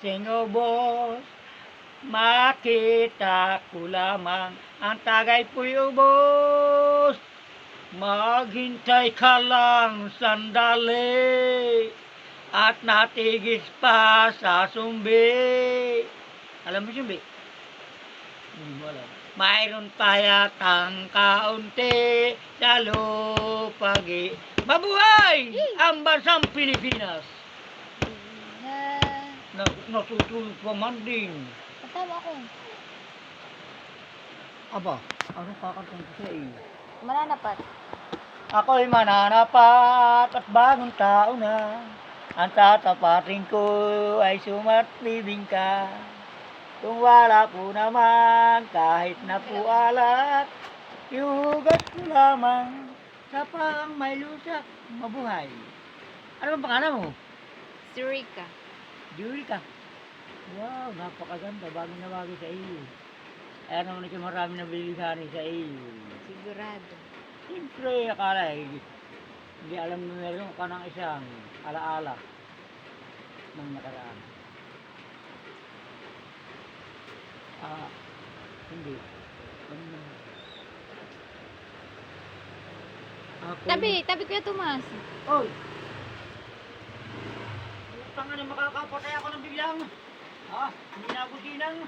sinubos. Makita ko lamang ang tagay po'y ubos. Maghintay ka lang sandali at natigis pa sa sumbi. Alam mo sumbi? Hindi mo alam. Mayroon pa yatang kaunti sa lupagi. Mabuhay ang bansang Pilipinas! Natutulog pa man din. Kasama ako. Aba, ano kakantang ko sa iyo? Mananapat. Ako'y mananapat at bagong tao na. Ang tatapatin ko ay sumatbibing ka. Kung wala po naman, kahit na po alat, iuhugas ko lamang sa pang may lusak, mabuhay. Ano bang pangalan mo? Si Rika. Julika. Wow, napakaganda. Bagay na bagay sa iyo. Kaya naman ito marami na bilisanin sa iyo. Sigurado. Siyempre, akala hindi alam na meron ka ng isang alaala ng nakaraan. Hindi. Ako, Tabi Kuya Tomas. Oy! Tanga na makakapatay ako ng biglang. Hindi na ako sinang.